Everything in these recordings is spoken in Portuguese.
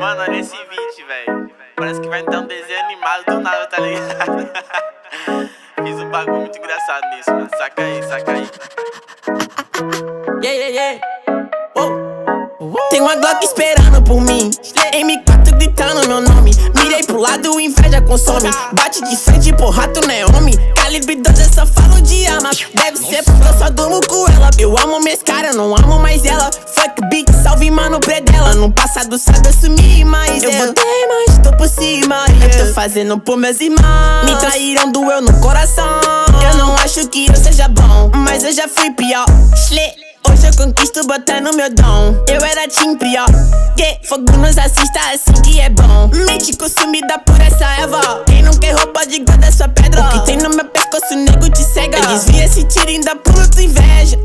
Mano, olha esse beat, velho. Parece que vai entrar um desenho animado do nada, tá ligado? Fiz um bagulho muito engraçado nisso, mano. Saca aí, saca aí. Yeah, yeah, yeah. Tem uma Glock esperando por mim, M4 gritando meu nome. Mirei pro lado, inveja consome. Bate de frente, porra, tu não é homem. Calibre 12, eu só falo de arma. Deve ser porque eu só durmo com ela. Eu amo minhas caras, não amo mais ela. Fuck beat, salve mano predela. No passado sabe assumir, mas eu botei, mas tô por cima. Eu tô fazendo por meus irmãos. Me traíram, doeu no coração. Eu não acho que eu seja bom, mas eu já fui pior. Hoje eu conquisto botando meu dom. Eu era team pior. Fogo nos assista assim que é bom. Mente consumida por essa erva. Quem não quer roupa de guarda sua pedra. O que tem no meu pescoço, nego te cega. Eu desvia esse tiro e ainda pulo tua inveja.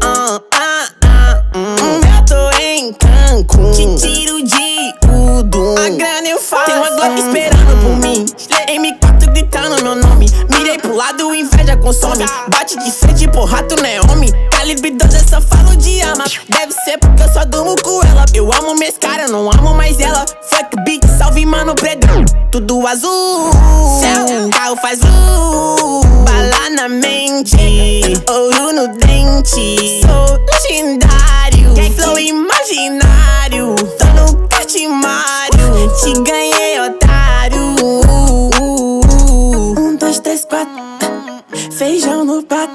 Eu tô em Cancún, te tiro de tudo. A grana eu faço. Tem uma Glock esperando por mim, M4 gritando meu nome. Mirei pro lado, inveja consome. Bate de frente, porra, tu não é homem. Calibre 12, eu só falo de arma. Deve ser porque eu só durmo com ela. Eu amo minhas caras, não amo mais ela. Fuck beat, salve mano predão. Tudo azul, céu, carro faz bala na mente, ouro no dente. Sou legendário, flow imaginário. Tô no cartimário, te ganhei, otário. 1, 2, 3, 4, feijão no prato,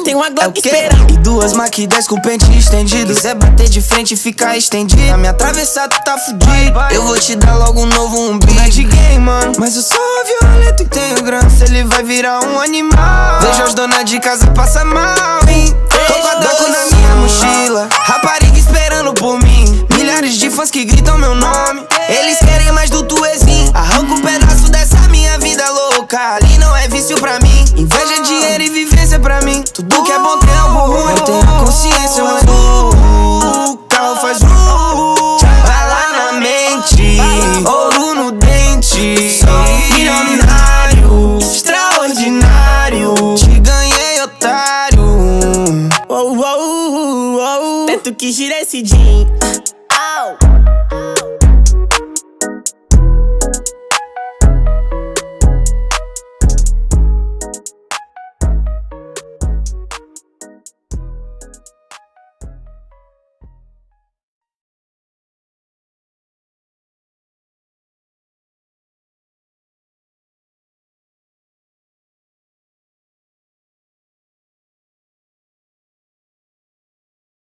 Tem uma Glock esperando. E duas Mac 10 com pente estendido. Quiser bater de frente e ficar estendido, na minha atravessar tu tá fudido. Eu vou te dar logo um novo umbigo. Não é de game, mano, mas eu sou violento e tenho grana. Se ele vai virar um animal. Vejo as donas de casa passar mal, hein? Tô com a Daco na minha mochila, rapariga esperando por mim. Milhares de fãs que gritam meu nome. Eles querem mais do tuezinho. Arranca um pedaço dessa minha vida louca. Ali não é vício pra mim. Inveja, dinheiro e vivência pra mim. Tudo que é bom tem algo ruim. Eu tenho a consciência, mas o carro faz bala na mente, ouro no dente. Sou milionário, extraordinário. Te ganhei, otário. Teto que gira esse jean.